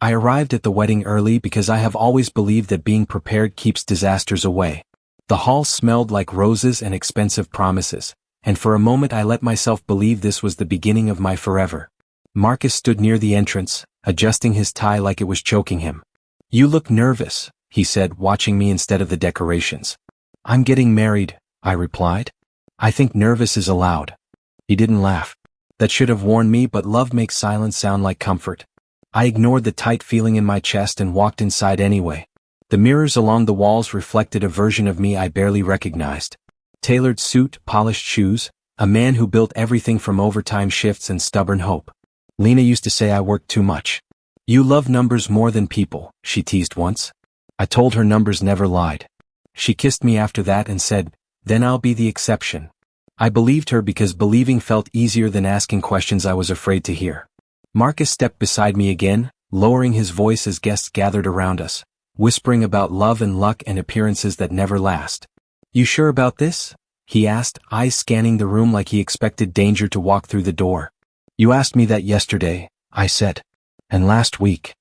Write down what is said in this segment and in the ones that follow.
I arrived at the wedding early because I have always believed that being prepared keeps disasters away. The hall smelled like roses and expensive promises, and for a moment I let myself believe this was the beginning of my forever. Marcus stood near the entrance, adjusting his tie like it was choking him. "You look nervous," he said, watching me instead of the decorations. "I'm getting married," I replied. "I think nervous is allowed." He didn't laugh. That should have warned me, but love makes silence sound like comfort. I ignored the tight feeling in my chest and walked inside anyway. The mirrors along the walls reflected a version of me I barely recognized. Tailored suit, polished shoes, a man who built everything from overtime shifts and stubborn hope. Lena used to say I worked too much. "You love numbers more than people," she teased once. I told her numbers never lied. She kissed me after that and said, "Then I'll be the exception." I believed her because believing felt easier than asking questions I was afraid to hear. Marcus stepped beside me again, lowering his voice as guests gathered around us, whispering about love and luck and appearances that never last. "You sure about this?" he asked, eyes scanning the room like he expected danger to walk through the door. "You asked me that yesterday," I said. "And last week."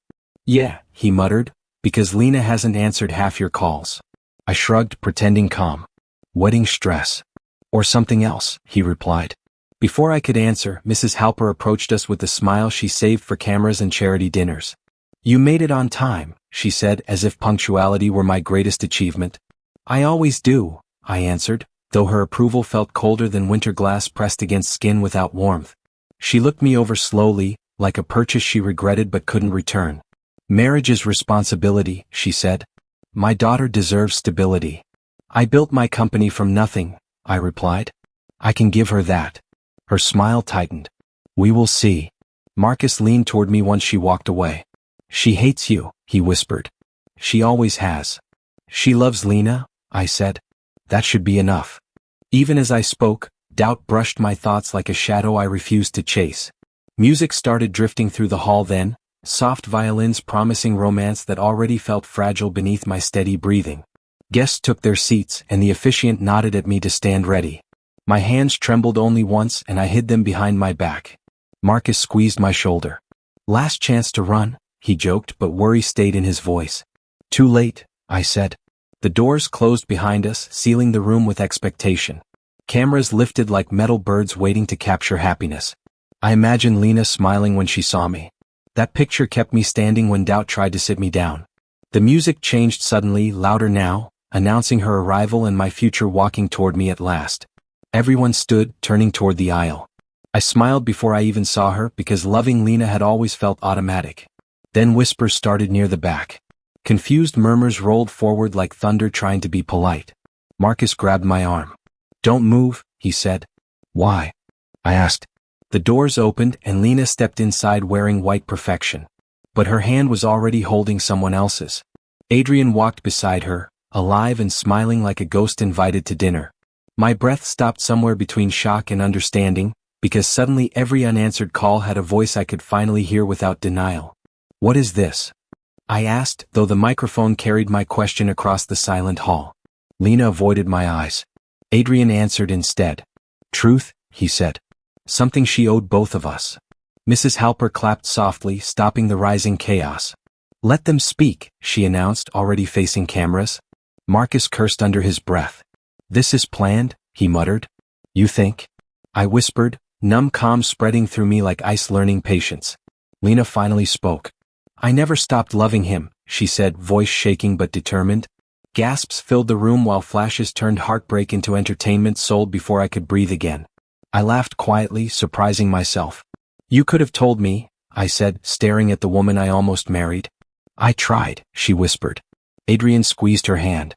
"Yeah," he muttered, "because Lena hasn't answered half your calls." I shrugged, pretending calm. "Wedding stress. Or something else," he replied. Before I could answer, Mrs. Halper approached us with the smile she saved for cameras and charity dinners. "You made it on time," she said, as if punctuality were my greatest achievement. "I always do," I answered, though her approval felt colder than winter glass pressed against skin without warmth. She looked me over slowly, like a purchase she regretted but couldn't return. "Marriage is responsibility," she said. "My daughter deserves stability." "I built my company from nothing," I replied. "I can give her that." Her smile tightened. "We will see." Marcus leaned toward me once she walked away. "She hates you," he whispered. "She always has." "She loves Lena," I said. "That should be enough." Even as I spoke, doubt brushed my thoughts like a shadow I refused to chase. Music started drifting through the hall then, soft violins promising romance that already felt fragile beneath my steady breathing. Guests took their seats and the officiant nodded at me to stand ready. My hands trembled only once and I hid them behind my back. Marcus squeezed my shoulder. "Last chance to run," he joked, but worry stayed in his voice. "Too late," I said. The doors closed behind us, sealing the room with expectation. Cameras lifted like metal birds waiting to capture happiness. I imagined Lena smiling when she saw me. That picture kept me standing when doubt tried to sit me down. The music changed suddenly, louder now, announcing her arrival and my future walking toward me at last. Everyone stood, turning toward the aisle. I smiled before I even saw her because loving Lena had always felt automatic. Then whispers started near the back. Confused murmurs rolled forward like thunder trying to be polite. Marcus grabbed my arm. "Don't move," he said. "Why?" I asked. The doors opened and Lena stepped inside wearing white perfection. But her hand was already holding someone else's. Adrian walked beside her, alive and smiling like a ghost invited to dinner. My breath stopped somewhere between shock and understanding, because suddenly every unanswered call had a voice I could finally hear without denial. "What is this?" I asked, though the microphone carried my question across the silent hall. Lena avoided my eyes. Adrian answered instead. "Truth," he said. "Something she owed both of us." Mrs. Halper clapped softly, stopping the rising chaos. "Let them speak," she announced, already facing cameras. Marcus cursed under his breath. "This is planned," he muttered. "You think?" I whispered, numb calm spreading through me like ice learning patience. Lena finally spoke. "I never stopped loving him," she said, voice shaking but determined. Gasps filled the room while flashes turned heartbreak into entertainment sold before I could breathe again. I laughed quietly, surprising myself. "You could have told me," I said, staring at the woman I almost married. "I tried," she whispered. Adrian squeezed her hand.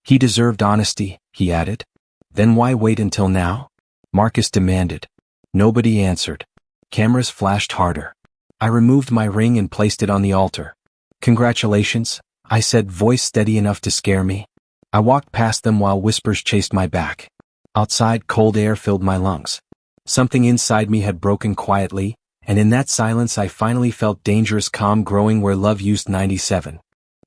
"He deserved honesty," he added. "Then why wait until now?" Marcus demanded. Nobody answered. Cameras flashed harder. I removed my ring and placed it on the altar. "Congratulations," I said, voice steady enough to scare me. I walked past them while whispers chased my back. Outside, cold air filled my lungs. Something inside me had broken quietly, and in that silence I finally felt dangerous calm growing where love used 97.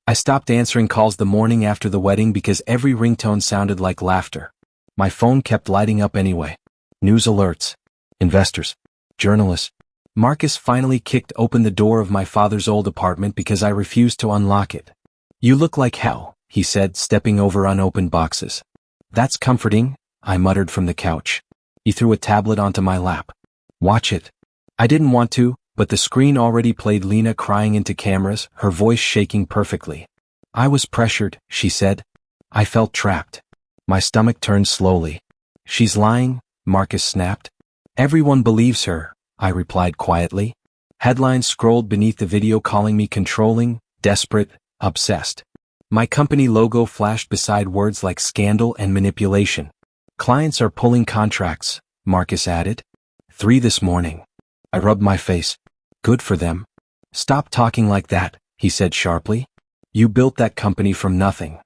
I stopped answering calls the morning after the wedding because every ringtone sounded like laughter. My phone kept lighting up anyway. News alerts. Investors. Journalists. Marcus finally kicked open the door of my father's old apartment because I refused to unlock it. "You look like hell," he said, stepping over unopened boxes. "That's comforting," I muttered from the couch. He threw a tablet onto my lap. "Watch it." I didn't want to, but the screen already played Lena crying into cameras, her voice shaking perfectly. "I was pressured," she said. I felt trapped. My stomach turned slowly. "She's lying," Marcus snapped. "Everyone believes her," I replied quietly. Headlines scrolled beneath the video calling me controlling, desperate, obsessed. My company logo flashed beside words like scandal and manipulation. "Clients are pulling contracts," Marcus added. 3 this morning. I rubbed my face. "Good for them." "Stop talking like that," he said sharply. "You built that company from nothing."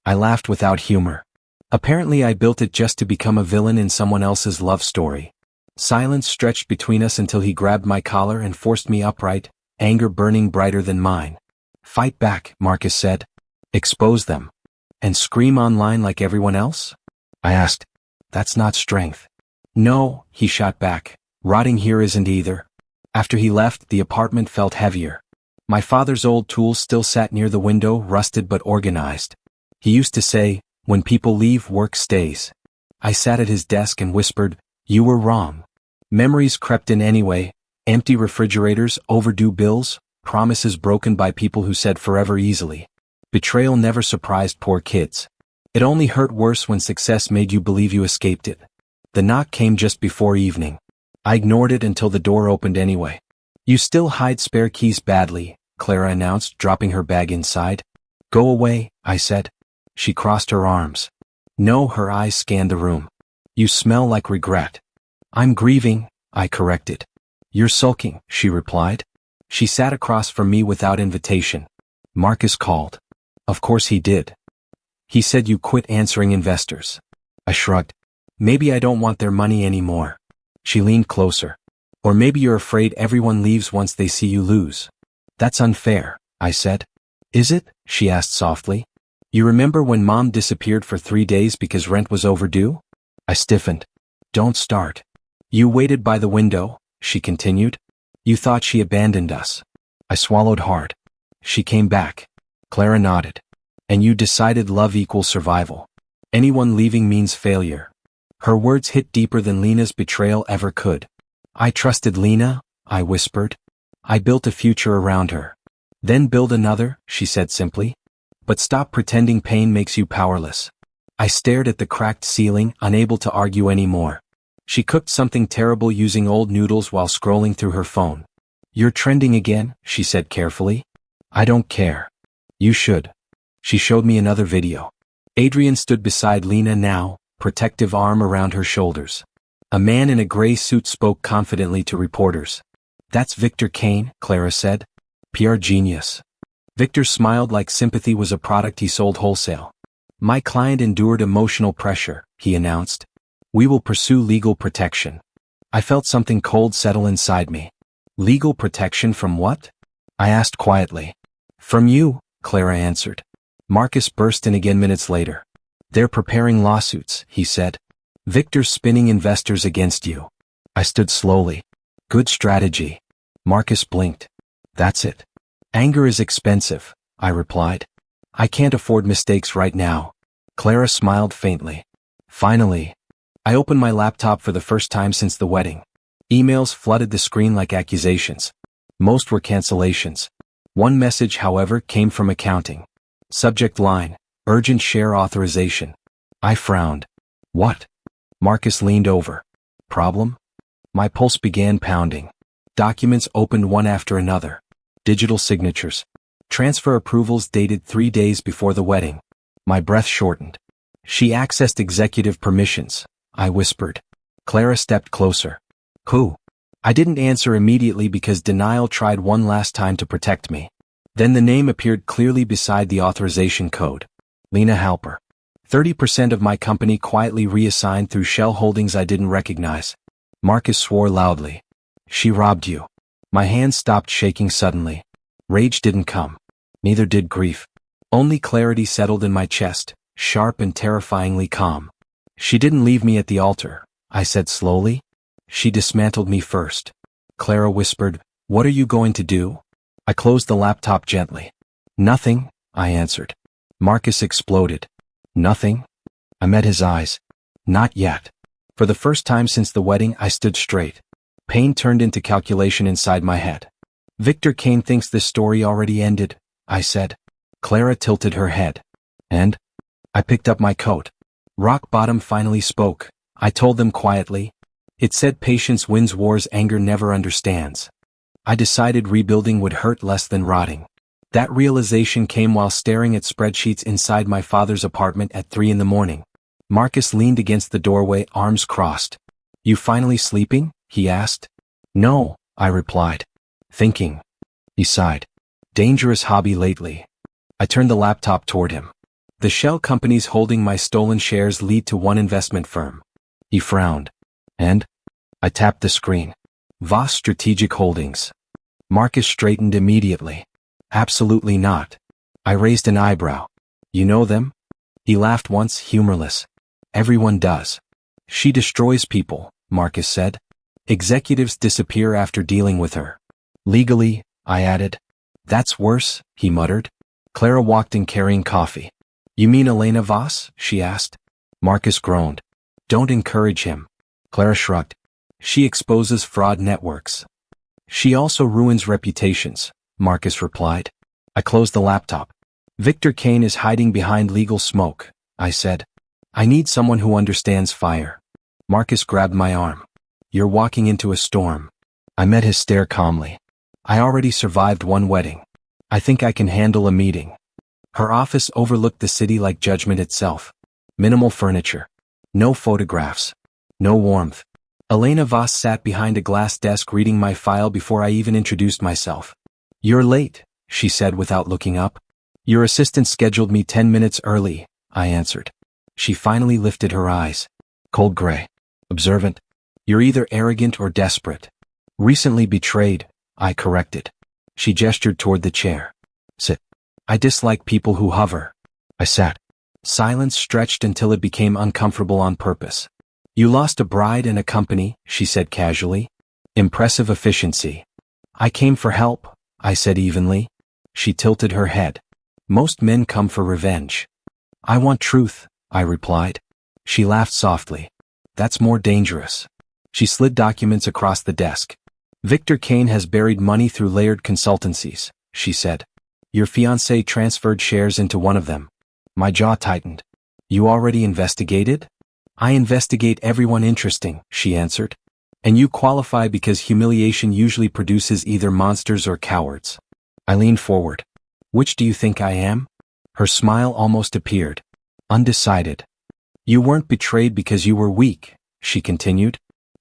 I laughed without humor. Apparently I built it just to become a villain in someone else's love story. Silence stretched between us until he grabbed my collar and forced me upright, anger burning brighter than mine. "Fight back," Marcus said. "Expose them. And scream online like everyone else?" I asked. "That's not strength." "No," he shot back. "Rotting here isn't either." After he left, the apartment felt heavier. My father's old tools still sat near the window, rusted but organized. He used to say, "When people leave, work stays." I sat at his desk and whispered, "You were wrong." Memories crept in anyway: empty refrigerators, overdue bills, promises broken by people who said forever easily. Betrayal never surprised poor kids. It only hurt worse when success made you believe you escaped it. The knock came just before evening. I ignored it until the door opened anyway. "You still hide spare keys badly," Clara announced, dropping her bag inside. "Go away," I said. She crossed her arms. "No," her eyes scanned the room. "You smell like regret." "I'm grieving," I corrected. "You're sulking," she replied. She sat across from me without invitation. "Marcus called." "Of course he did." "He said you quit answering investors." I shrugged. "Maybe I don't want their money anymore." She leaned closer. "Or maybe you're afraid everyone leaves once they see you lose." "That's unfair," I said. "Is it?" she asked softly. "You remember when Mom disappeared for 3 days because rent was overdue?" I stiffened. "Don't start." "You waited by the window," she continued. "You thought she abandoned us." I swallowed hard. "She came back." Clara nodded. "And you decided love equals survival. Anyone leaving means failure." Her words hit deeper than Lena's betrayal ever could. "I trusted Lena," I whispered. "I built a future around her." "Then build another," she said simply. "But stop pretending pain makes you powerless." I stared at the cracked ceiling, unable to argue anymore. She cooked something terrible using old noodles while scrolling through her phone. "You're trending again," she said carefully. "I don't care." "You should." She showed me another video. Adrian stood beside Lena now, protective arm around her shoulders. A man in a gray suit spoke confidently to reporters. "That's Victor Kane," Clara said. "PR genius." Victor smiled like sympathy was a product he sold wholesale. "My client endured emotional pressure," he announced. "We will pursue legal protection." I felt something cold settle inside me. "Legal protection from what?" I asked quietly. "From you," Clara answered. Marcus burst in again minutes later. "They're preparing lawsuits," he said. "Victor's spinning investors against you." I stood slowly. "Good strategy." Marcus blinked. "That's it." "Anger is expensive," I replied. "I can't afford mistakes right now." Clara smiled faintly. "Finally." I opened my laptop for the first time since the wedding. Emails flooded the screen like accusations. Most were cancellations. One message, however, came from accounting. Subject line: urgent share authorization. I frowned. "What?" Marcus leaned over. "Problem?" My pulse began pounding. Documents opened one after another. Digital signatures. Transfer approvals dated 3 days before the wedding. My breath shortened. "She accessed executive permissions," I whispered. Clara stepped closer. "Who?" I didn't answer immediately because denial tried one last time to protect me. Then the name appeared clearly beside the authorization code. Lena Halper. 30% of my company quietly reassigned through shell holdings I didn't recognize. Marcus swore loudly. "She robbed you." My hands stopped shaking suddenly. Rage didn't come. Neither did grief. Only clarity settled in my chest, sharp and terrifyingly calm. "She didn't leave me at the altar," I said slowly. "She dismantled me first." Clara whispered. What are you going to do? I closed the laptop gently. Nothing, I answered. Marcus exploded. Nothing? I met his eyes. Not yet. For the first time since the wedding, I stood straight. Pain turned into calculation inside my head. Victor Kane thinks this story already ended, I said. Clara tilted her head. And? I picked up my coat. Rock Bottom finally spoke. I told them quietly. It said patience wins wars anger never understands. I decided rebuilding would hurt less than rotting. That realization came while staring at spreadsheets inside my father's apartment at 3 a.m. Marcus leaned against the doorway, arms crossed. You finally sleeping? He asked. No, I replied. Thinking. He sighed. Dangerous hobby lately. I turned the laptop toward him. The shell companies holding my stolen shares lead to one investment firm. He frowned. And? I tapped the screen. Voss Strategic Holdings. Marcus straightened immediately. Absolutely not. I raised an eyebrow. You know them? He laughed once, humorless. Everyone does. She destroys people, Marcus said. Executives disappear after dealing with her. Legally, I added. That's worse, he muttered. Clara walked in carrying coffee. You mean Elena Voss? She asked. Marcus groaned. Don't encourage him. Clara shrugged. She exposes fraud networks. She also ruins reputations, Marcus replied. I closed the laptop. Victor Kane is hiding behind legal smoke, I said. I need someone who understands fire. Marcus grabbed my arm. You're walking into a storm. I met his stare calmly. I already survived one wedding. I think I can handle a meeting. Her office overlooked the city like judgment itself. Minimal furniture. No photographs. No warmth. Elena Voss sat behind a glass desk reading my file before I even introduced myself. You're late, she said without looking up. Your assistant scheduled me 10 minutes early, I answered. She finally lifted her eyes. Cold gray. Observant. You're either arrogant or desperate. Recently betrayed, I corrected. She gestured toward the chair. Sit. I dislike people who hover. I sat. Silence stretched until it became uncomfortable on purpose. You lost a bride and a company, she said casually. Impressive efficiency. I came for help, I said evenly. She tilted her head. Most men come for revenge. I want truth, I replied. She laughed softly. That's more dangerous. She slid documents across the desk. Victor Kane has buried money through layered consultancies, she said. Your fiancé transferred shares into one of them. My jaw tightened. You already investigated? I investigate everyone interesting, she answered. And you qualify because humiliation usually produces either monsters or cowards. I leaned forward. Which do you think I am? Her smile almost appeared. Undecided. You weren't betrayed because you were weak, she continued.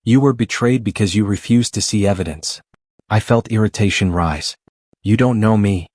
You were betrayed because you refused to see evidence. I felt irritation rise. You don't know me.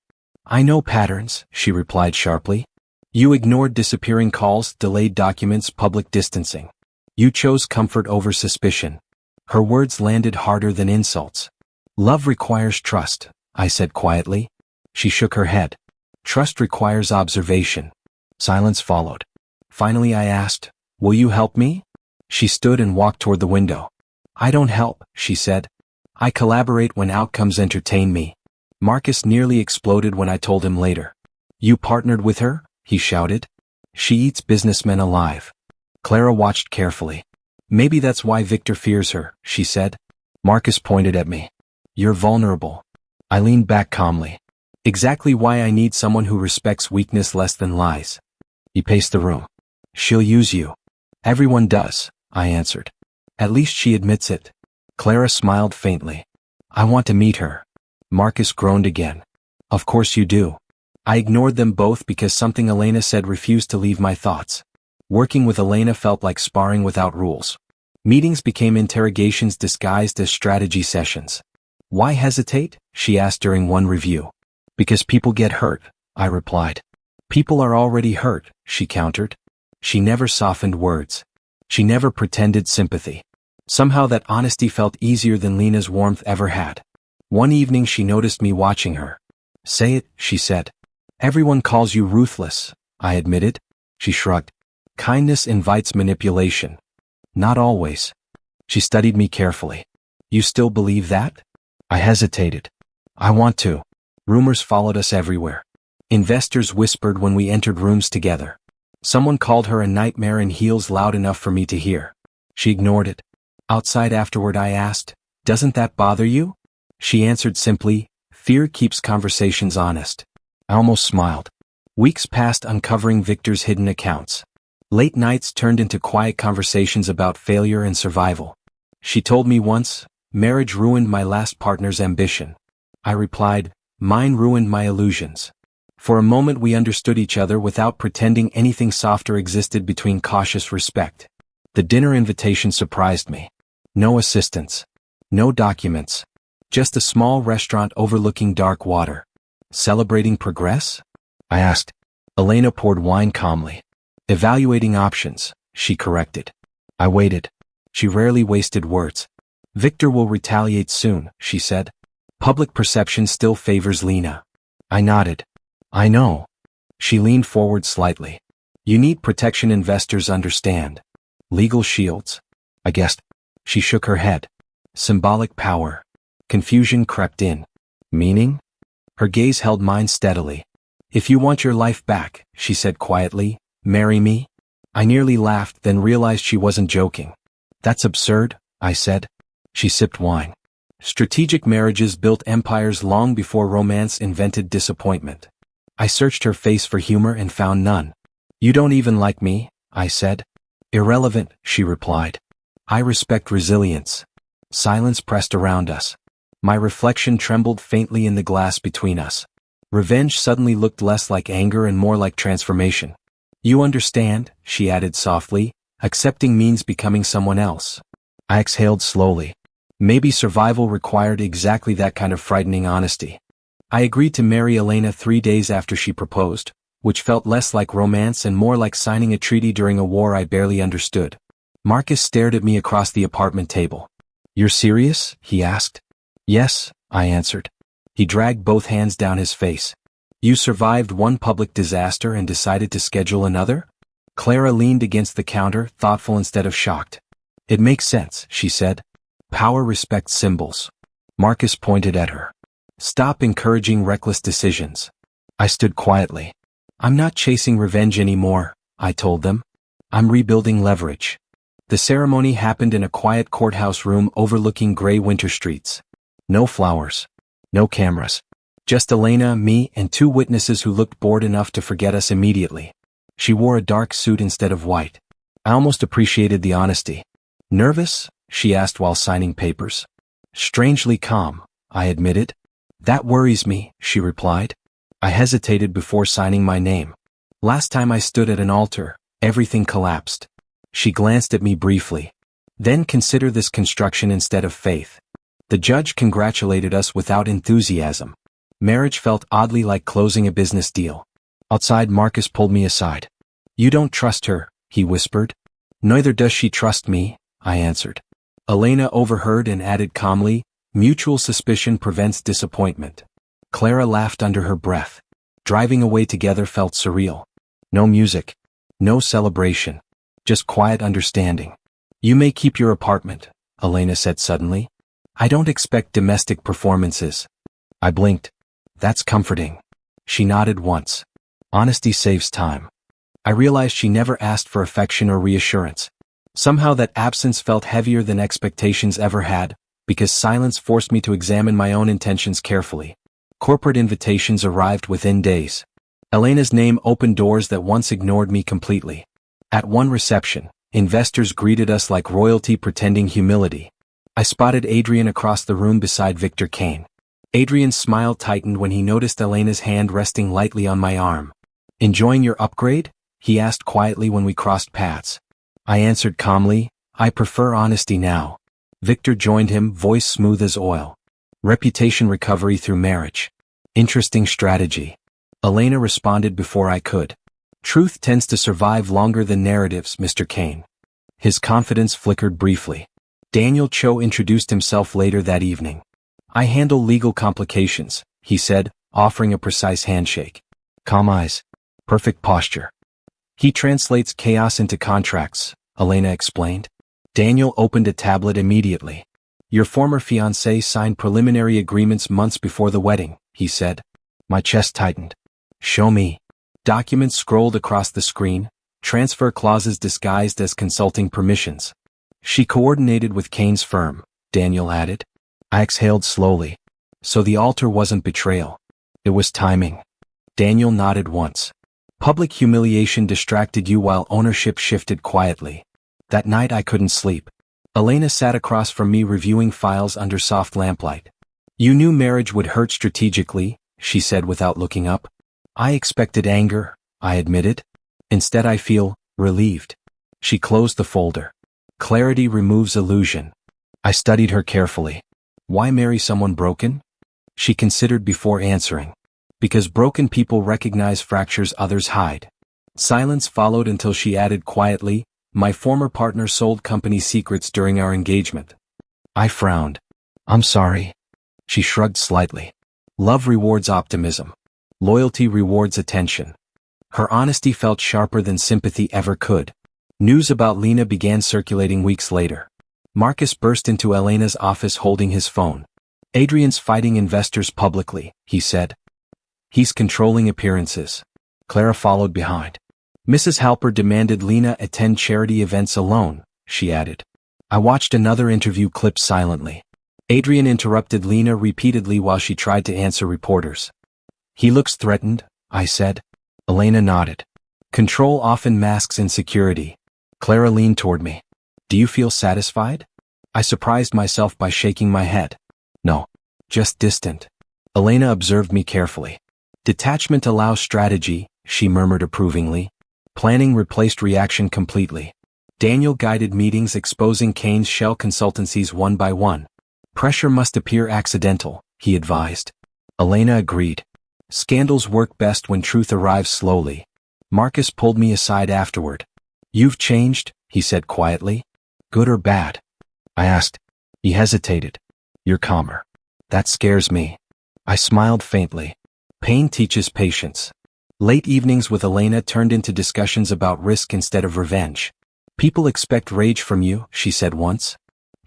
I know patterns, she replied sharply. You ignored disappearing calls, delayed documents, public distancing. You chose comfort over suspicion. Her words landed harder than insults. Love requires trust, I said quietly. She shook her head. Trust requires observation. Silence followed. Finally I asked, will you help me? She stood and walked toward the window. I don't help, she said. I collaborate when outcomes entertain me. Marcus nearly exploded when I told him later. You partnered with her? He shouted. She eats businessmen alive. Clara watched carefully. Maybe that's why Victor fears her, she said. Marcus pointed at me. You're vulnerable. I leaned back calmly. Exactly why I need someone who respects weakness less than lies. He paced the room. She'll use you. Everyone does, I answered. At least she admits it. Clara smiled faintly. I want to meet her. Marcus groaned again. Of course you do. I ignored them both because something Elena said refused to leave my thoughts. Working with Elena felt like sparring without rules. Meetings became interrogations disguised as strategy sessions. Why hesitate? She asked during one review. Because people get hurt, I replied. People are already hurt, she countered. She never softened words. She never pretended sympathy. Somehow that honesty felt easier than Lena's warmth ever had. One evening she noticed me watching her. Say it, she said. Everyone calls you ruthless, I admitted. She shrugged. Kindness invites manipulation. Not always. She studied me carefully. You still believe that? I hesitated. I want to. Rumors followed us everywhere. Investors whispered when we entered rooms together. Someone called her a nightmare in heels loud enough for me to hear. She ignored it. Outside afterward I asked, "Doesn't that bother you?" She answered simply, "Fear keeps conversations honest." I almost smiled. Weeks passed uncovering Victor's hidden accounts. Late nights turned into quiet conversations about failure and survival. She told me once, "Marriage ruined my last partner's ambition." I replied, "Mine ruined my illusions." For a moment we understood each other without pretending anything softer existed between cautious respect. The dinner invitation surprised me. No assistants. No documents. Just a small restaurant overlooking dark water. Celebrating progress? I asked. Elena poured wine calmly. Evaluating options, she corrected. I waited. She rarely wasted words. Victor will retaliate soon, she said. Public perception still favors Lena. I nodded. I know. She leaned forward slightly. You need protection, investors understand. Legal shields. I guessed. She shook her head. Symbolic power. Confusion crept in. Meaning? Her gaze held mine steadily. If you want your life back, she said quietly, marry me? I nearly laughed, then realized she wasn't joking. That's absurd, I said. She sipped wine. Strategic marriages built empires long before romance invented disappointment. I searched her face for humor and found none. You don't even like me, I said. Irrelevant, she replied. I respect resilience. Silence pressed around us. My reflection trembled faintly in the glass between us. Revenge suddenly looked less like anger and more like transformation. You understand, she added softly, accepting means becoming someone else. I exhaled slowly. Maybe survival required exactly that kind of frightening honesty. I agreed to marry Elena 3 days after she proposed, which felt less like romance and more like signing a treaty during a war I barely understood. Marcus stared at me across the apartment table. You're serious? He asked. Yes, I answered. He dragged both hands down his face. You survived one public disaster and decided to schedule another? Clara leaned against the counter, thoughtful instead of shocked. It makes sense, she said. Power respects symbols. Marcus pointed at her. Stop encouraging reckless decisions. I stood quietly. I'm not chasing revenge anymore, I told them. I'm rebuilding leverage. The ceremony happened in a quiet courthouse room overlooking gray winter streets. No flowers. No cameras. Just Elena, me, and 2 witnesses who looked bored enough to forget us immediately. She wore a dark suit instead of white. I almost appreciated the honesty. Nervous? She asked while signing papers. Strangely calm, I admitted. That worries me, she replied. I hesitated before signing my name. Last time I stood at an altar, everything collapsed. She glanced at me briefly. Then consider this construction instead of faith. The judge congratulated us without enthusiasm. Marriage felt oddly like closing a business deal. Outside, Marcus pulled me aside. You don't trust her, he whispered. Neither does she trust me, I answered. Elena overheard and added calmly, mutual suspicion prevents disappointment. Clara laughed under her breath. Driving away together felt surreal. No music. No celebration. Just quiet understanding. You may keep your apartment, Elena said suddenly. I don't expect domestic performances. I blinked. That's comforting. She nodded once. Honesty saves time. I realized she never asked for affection or reassurance. Somehow that absence felt heavier than expectations ever had, because silence forced me to examine my own intentions carefully. Corporate invitations arrived within days. Elena's name opened doors that once ignored me completely. At one reception, investors greeted us like royalty pretending humility. I spotted Adrian across the room beside Victor Kane. Adrian's smile tightened when he noticed Elena's hand resting lightly on my arm. Enjoying your upgrade? He asked quietly when we crossed paths. I answered calmly, I prefer honesty now. Victor joined him, voice smooth as oil. Reputation recovery through marriage. Interesting strategy. Elena responded before I could. Truth tends to survive longer than narratives, Mr. Kane. His confidence flickered briefly. Daniel Cho introduced himself later that evening. I handle legal complications, he said, offering a precise handshake. Calm eyes. Perfect posture. He translates chaos into contracts, Elena explained. Daniel opened a tablet immediately. Your former fiancé signed preliminary agreements months before the wedding, he said. My chest tightened. Show me. Documents scrolled across the screen, transfer clauses disguised as consulting permissions. She coordinated with Kane's firm, Daniel added. I exhaled slowly. So the altar wasn't betrayal. It was timing. Daniel nodded once. Public humiliation distracted you while ownership shifted quietly. That night I couldn't sleep. Elena sat across from me reviewing files under soft lamplight. You knew marriage would hurt strategically, she said without looking up. I expected anger, I admitted. Instead I feel relieved. She closed the folder. Clarity removes illusion. I studied her carefully. Why marry someone broken? She considered before answering. Because broken people recognize fractures others hide. Silence followed until she added quietly, my former partner sold company secrets during our engagement. I frowned. I'm sorry. She shrugged slightly. Love rewards optimism. Loyalty rewards attention. Her honesty felt sharper than sympathy ever could. News about Lena began circulating weeks later. Marcus burst into Elena's office holding his phone. Adrian's fighting investors publicly, he said. He's controlling appearances. Clara followed behind. Mrs. Halper demanded Lena attend charity events alone, she added. I watched another interview clip silently. Adrian interrupted Lena repeatedly while she tried to answer reporters. He looks threatened, I said. Elena nodded. Control often masks insecurity. Clara leaned toward me. Do you feel satisfied? I surprised myself by shaking my head. No. Just distant. Elena observed me carefully. Detachment allows strategy, she murmured approvingly. Planning replaced reaction completely. Daniel guided meetings exposing Kane's shell consultancies one by one. Pressure must appear accidental, he advised. Elena agreed. Scandals work best when truth arrives slowly. Marcus pulled me aside afterward. You've changed, he said quietly. Good or bad? I asked. He hesitated. You're calmer. That scares me. I smiled faintly. Pain teaches patience. Late evenings with Elena turned into discussions about risk instead of revenge. People expect rage from you, she said once.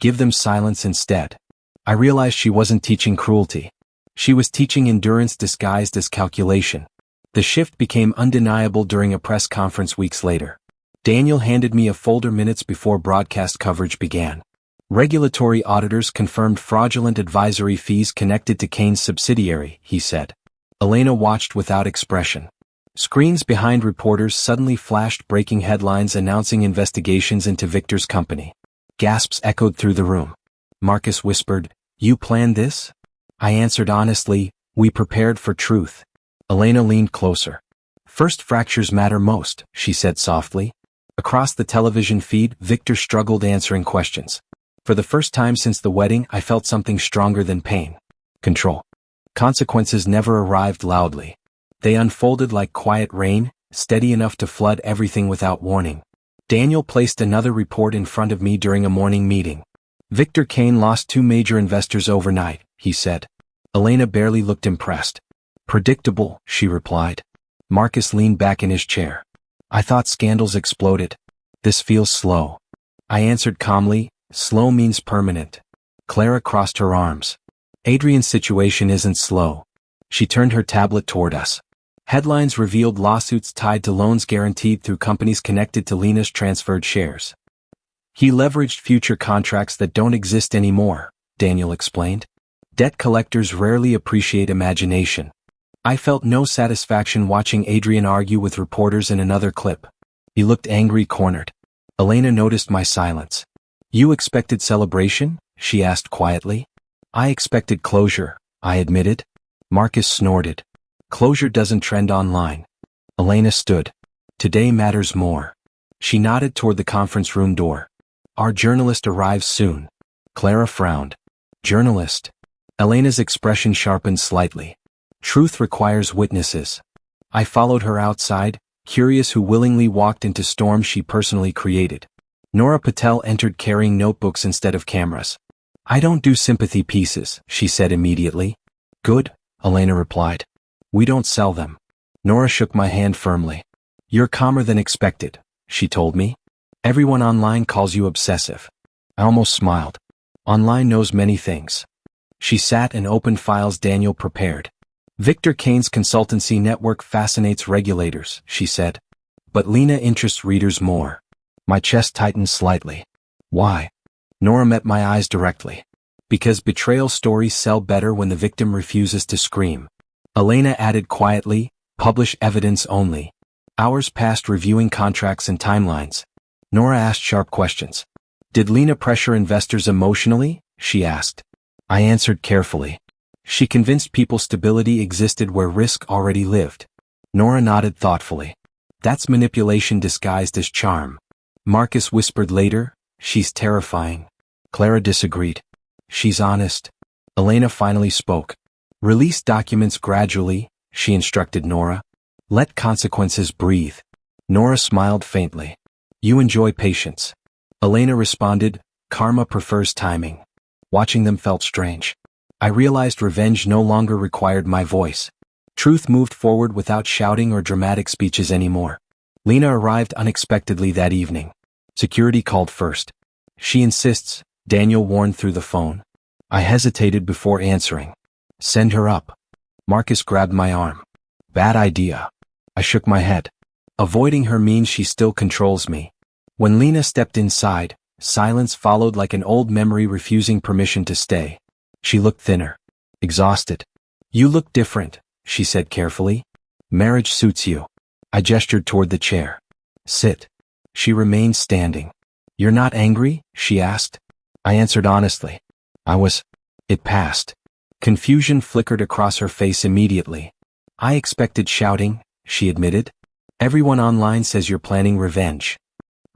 Give them silence instead. I realized she wasn't teaching cruelty. She was teaching endurance disguised as calculation. The shift became undeniable during a press conference weeks later. Daniel handed me a folder minutes before broadcast coverage began. Regulatory auditors confirmed fraudulent advisory fees connected to Kane's subsidiary, he said. Elena watched without expression. Screens behind reporters suddenly flashed breaking headlines announcing investigations into Victor's company. Gasps echoed through the room. Marcus whispered, You planned this? I answered honestly, We prepared for truth. Elena leaned closer. First fractures matter most, she said softly. Across the television feed, Victor struggled answering questions. For the first time since the wedding, I felt something stronger than pain. Control. Consequences never arrived loudly. They unfolded like quiet rain, steady enough to flood everything without warning. Daniel placed another report in front of me during a morning meeting. Victor Kane lost 2 major investors overnight, he said. Elena barely looked impressed. Predictable, she replied. Marcus leaned back in his chair. I thought scandals exploded. This feels slow. I answered calmly, slow means permanent. Clara crossed her arms. Adrian's situation isn't slow. She turned her tablet toward us. Headlines revealed lawsuits tied to loans guaranteed through companies connected to Lena's transferred shares. He leveraged future contracts that don't exist anymore, Daniel explained. Debt collectors rarely appreciate imagination. I felt no satisfaction watching Adrian argue with reporters in another clip. He looked angry, cornered. Elena noticed my silence. You expected celebration? She asked quietly. I expected closure, I admitted. Marcus snorted. Closure doesn't trend online. Elena stood. Today matters more. She nodded toward the conference room door. Our journalist arrives soon. Clara frowned. Journalist? Elena's expression sharpened slightly. Truth requires witnesses. I followed her outside, curious who willingly walked into storms she personally created. Nora Patel entered carrying notebooks instead of cameras. I don't do sympathy pieces, she said immediately. Good, Elena replied. We don't sell them. Nora shook my hand firmly. You're calmer than expected, she told me. Everyone online calls you obsessive. I almost smiled. Online knows many things. She sat and opened files Daniel prepared. Victor Kane's consultancy network fascinates regulators, she said. But Lena interests readers more. My chest tightened slightly. Why? Nora met my eyes directly. Because betrayal stories sell better when the victim refuses to scream. Elena added quietly, publish evidence only. Hours passed reviewing contracts and timelines. Nora asked sharp questions. Did Lena pressure investors emotionally? She asked. I answered carefully. She convinced people stability existed where risk already lived. Nora nodded thoughtfully. That's manipulation disguised as charm. Marcus whispered later, she's terrifying. Clara disagreed. She's honest. Elena finally spoke. Release documents gradually, she instructed Nora. Let consequences breathe. Nora smiled faintly. You enjoy patience. Elena responded, karma prefers timing. Watching them felt strange. I realized revenge no longer required my voice. Truth moved forward without shouting or dramatic speeches anymore. Lena arrived unexpectedly that evening. Security called first. She insists, Daniel warned through the phone. I hesitated before answering. Send her up. Marcus grabbed my arm. Bad idea. I shook my head. Avoiding her means she still controls me. When Lena stepped inside, silence followed like an old memory refusing permission to stay. She looked thinner. Exhausted. You look different, she said carefully. Marriage suits you. I gestured toward the chair. Sit. She remained standing. You're not angry? She asked. I answered honestly. I was. It passed. Confusion flickered across her face immediately. I expected shouting, she admitted. Everyone online says you're planning revenge.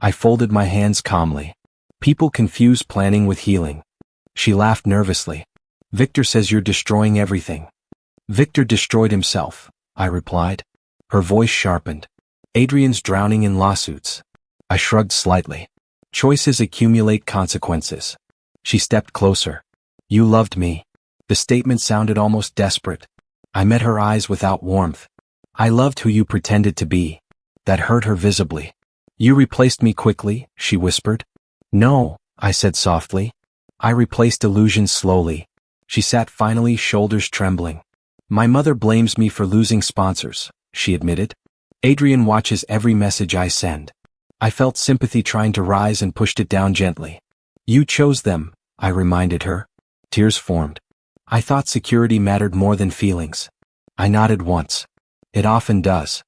I folded my hands calmly. People confuse planning with healing. She laughed nervously. Victor says you're destroying everything. Victor destroyed himself, I replied. Her voice sharpened. Adrian's drowning in lawsuits. I shrugged slightly. Choices accumulate consequences. She stepped closer. You loved me. The statement sounded almost desperate. I met her eyes without warmth. I loved who you pretended to be. That hurt her visibly. You replaced me quickly, she whispered. No, I said softly. I replaced illusions slowly. She sat finally, shoulders trembling. My mother blames me for losing sponsors, she admitted. Adrian watches every message I send. I felt sympathy trying to rise and pushed it down gently. You chose them, I reminded her. Tears formed. I thought security mattered more than feelings. I nodded once. It often does.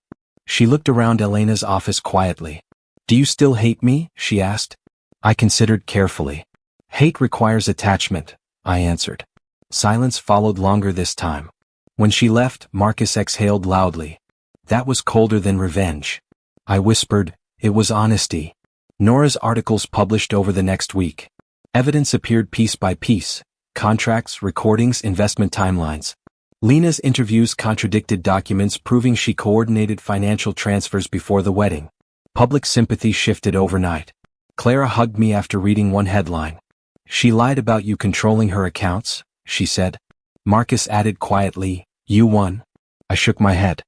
She looked around Elena's office quietly. Do you still hate me? She asked. I considered carefully. Hate requires attachment, I answered. Silence followed longer this time. When she left, Marcus exhaled loudly. That was colder than revenge. I whispered, it was honesty. Nora's articles published over the next week. Evidence appeared piece by piece. Contracts, recordings, investment timelines. Lena's interviews contradicted documents proving she coordinated financial transfers before the wedding. Public sympathy shifted overnight. Clara hugged me after reading one headline. She lied about you controlling her accounts, she said. Marcus added quietly, you won. I shook my head.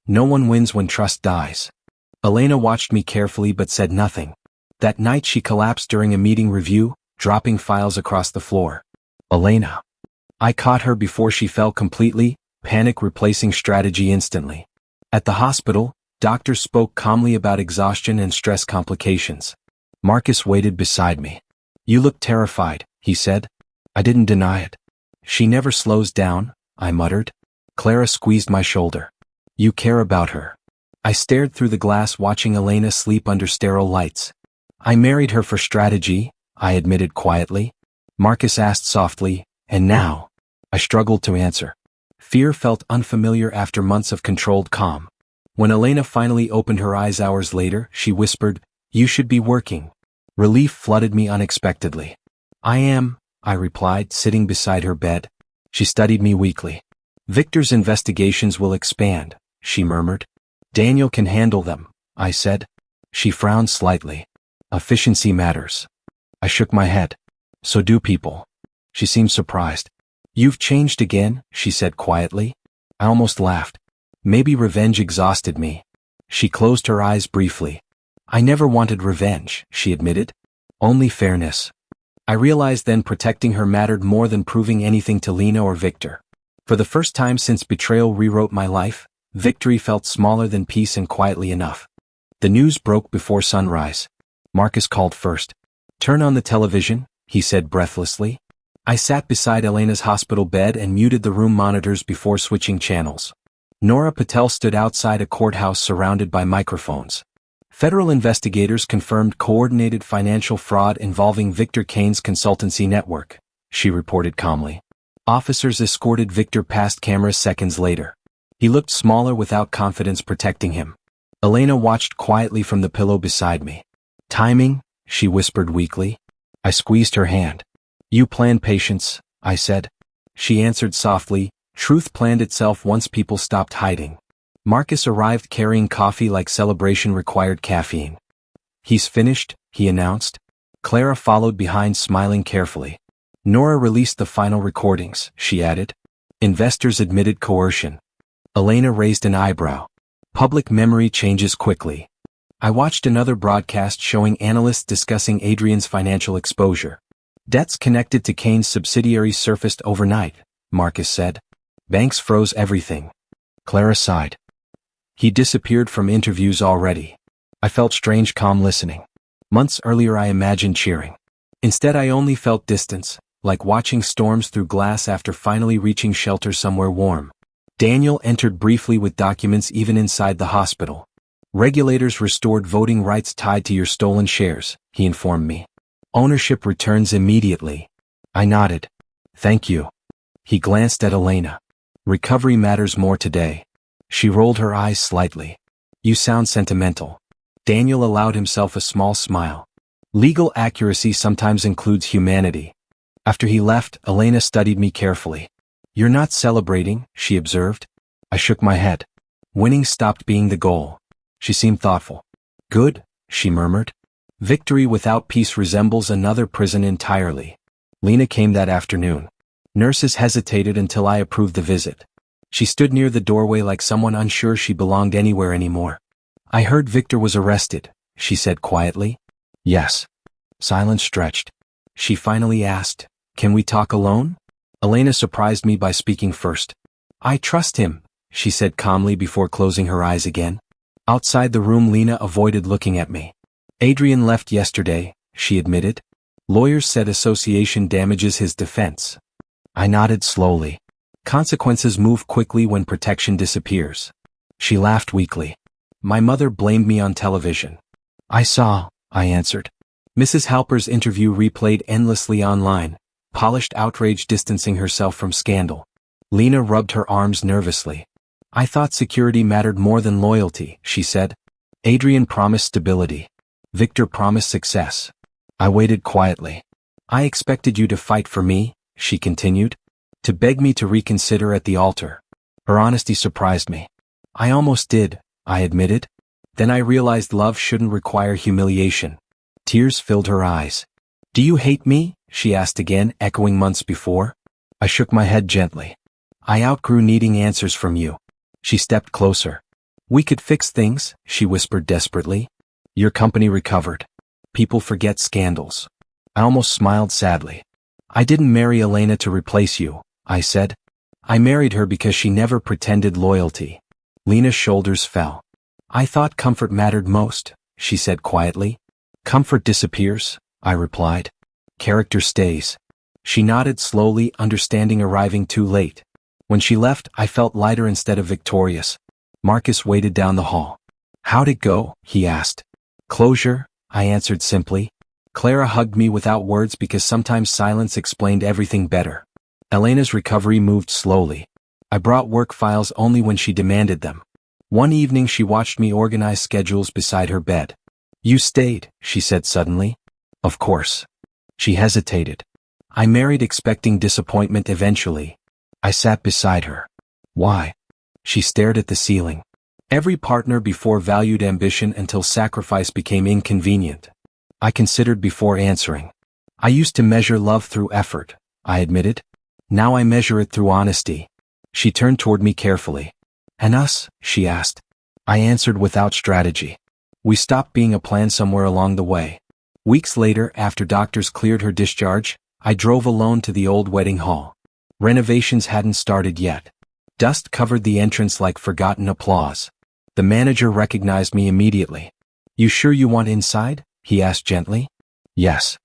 No one wins when trust dies. Elena watched me carefully but said nothing. That night she collapsed during a meeting review, dropping files across the floor. Elena. I caught her before she fell completely, panic replacing strategy instantly. At the hospital, doctors spoke calmly about exhaustion and stress complications. Marcus waited beside me. You look terrified, he said. I didn't deny it. She never slows down, I muttered. Clara squeezed my shoulder. You care about her. I stared through the glass watching Elena sleep under sterile lights. I married her for strategy, I admitted quietly. Marcus asked softly, and now? I struggled to answer. Fear felt unfamiliar after months of controlled calm. When Elena finally opened her eyes hours later, she whispered, you should be working. Relief flooded me unexpectedly. I am, I replied, sitting beside her bed. She studied me weakly. Victor's investigations will expand, she murmured. Daniel can handle them, I said. She frowned slightly. Efficiency matters. I shook my head. So do people. She seemed surprised. You've changed again, she said quietly. I almost laughed. Maybe revenge exhausted me. She closed her eyes briefly. I never wanted revenge, she admitted. Only fairness. I realized then protecting her mattered more than proving anything to Lena or Victor. For the first time since betrayal rewrote my life, victory felt smaller than peace and quietly enough. The news broke before sunrise. Marcus called first. "Turn on the television," he said breathlessly. I sat beside Elena's hospital bed and muted the room monitors before switching channels. Nora Patel stood outside a courthouse surrounded by microphones. Federal investigators confirmed coordinated financial fraud involving Victor Kane's consultancy network, she reported calmly. Officers escorted Victor past cameras seconds later. He looked smaller without confidence protecting him. Elena watched quietly from the pillow beside me. "Timing," she whispered weakly. I squeezed her hand. "You plan patience," I said. She answered softly, "Truth planned itself once people stopped hiding." Marcus arrived carrying coffee like celebration required caffeine. "He's finished," he announced. Clara followed behind smiling carefully. "Nora released the final recordings," she added. "Investors admitted coercion." Elena raised an eyebrow. Public memory changes quickly. I watched another broadcast showing analysts discussing Adrian's financial exposure. "Debts connected to Kane's subsidiaries surfaced overnight," Marcus said. "Banks froze everything." Clara sighed. "He disappeared from interviews already." I felt strange calm listening. Months earlier I imagined cheering. Instead I only felt distance, like watching storms through glass after finally reaching shelter somewhere warm. Daniel entered briefly with documents even inside the hospital. "Regulators restored voting rights tied to your stolen shares," he informed me. "Ownership returns immediately." I nodded. "Thank you." He glanced at Elena. "Recovery matters more today." She rolled her eyes slightly. "You sound sentimental." Daniel allowed himself a small smile. "Legal accuracy sometimes includes humanity." After he left, Elena studied me carefully. "You're not celebrating," she observed. I shook my head. Winning stopped being the goal. She seemed thoughtful. "Good," she murmured. "Victory without peace resembles another prison entirely." Lena came that afternoon. Nurses hesitated until I approved the visit. She stood near the doorway like someone unsure she belonged anywhere anymore. "I heard Victor was arrested," she said quietly. "Yes." Silence stretched. She finally asked, "Can we talk alone?" Elena surprised me by speaking first. "I trust him," she said calmly before closing her eyes again. Outside the room Lena avoided looking at me. "Adrian left yesterday," she admitted. "Lawyers said association damages his defense." I nodded slowly. Consequences move quickly when protection disappears. She laughed weakly. "My mother blamed me on television." "I saw," I answered. Mrs. Halper's interview replayed endlessly online, polished outrage distancing herself from scandal. Lena rubbed her arms nervously. "I thought security mattered more than loyalty," she said. "Adrian promised stability. Victor promised success." I waited quietly. "I expected you to fight for me," she continued. "To beg me to reconsider at the altar." Her honesty surprised me. "I almost did," I admitted. Then I realized love shouldn't require humiliation. Tears filled her eyes. "Do you hate me?" she asked again, echoing months before. I shook my head gently. "I outgrew needing answers from you." She stepped closer. "We could fix things," she whispered desperately. "Your company recovered. People forget scandals." I almost smiled sadly. "I didn't marry Elena to replace you," I said. "I married her because she never pretended loyalty." Lena's shoulders fell. "I thought comfort mattered most," she said quietly. "Comfort disappears," I replied. "Character stays." She nodded slowly, understanding arriving too late. When she left, I felt lighter instead of victorious. Marcus waited down the hall. "How'd it go?" he asked. "Closure," I answered simply. Clara hugged me without words because sometimes silence explained everything better. Elena's recovery moved slowly. I brought work files only when she demanded them. One evening she watched me organize schedules beside her bed. "You stayed," she said suddenly. "Of course." She hesitated. "I married expecting disappointment eventually." I sat beside her. "Why?" She stared at the ceiling. "Every partner before valued ambition until sacrifice became inconvenient." I considered before answering. "I used to measure love through effort," I admitted. "Now I measure it through honesty." She turned toward me carefully. "And us?" she asked. I answered without strategy. "We stopped being a plan somewhere along the way." Weeks later, after doctors cleared her discharge, I drove alone to the old wedding hall. Renovations hadn't started yet. Dust covered the entrance like forgotten applause. The manager recognized me immediately. "You sure you want inside?" he asked gently. "Yes."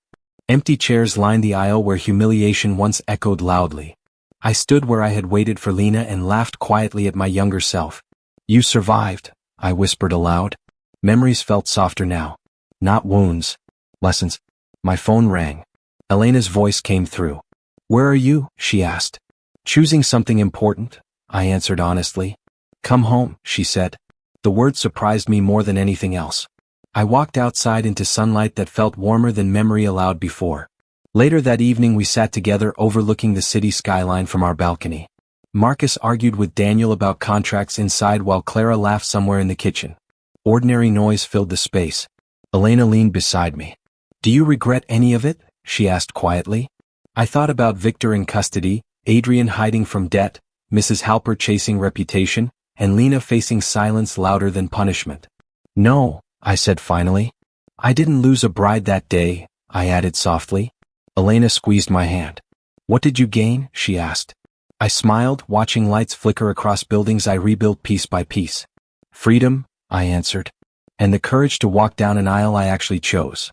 Empty chairs lined the aisle where humiliation once echoed loudly. I stood where I had waited for Lena and laughed quietly at my younger self. "You survived," I whispered aloud. Memories felt softer now. Not wounds. Lessons. My phone rang. Elena's voice came through. "Where are you?" she asked. "Choosing something important," I answered honestly. "Come home," she said. The word surprised me more than anything else. I walked outside into sunlight that felt warmer than memory allowed before. Later that evening we sat together overlooking the city skyline from our balcony. Marcus argued with Daniel about contracts inside while Clara laughed somewhere in the kitchen. Ordinary noise filled the space. Elena leaned beside me. "Do you regret any of it?" she asked quietly. I thought about Victor in custody, Adrian hiding from debt, Mrs. Halper chasing reputation, and Lena facing silence louder than punishment. "No," I said finally. "I didn't lose a bride that day," I added softly. Elena squeezed my hand. "What did you gain?" she asked. I smiled, watching lights flicker across buildings I rebuilt piece by piece. "Freedom," I answered. "And the courage to walk down an aisle I actually chose."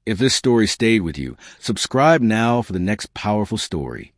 If this story stayed with you, subscribe now for the next powerful story.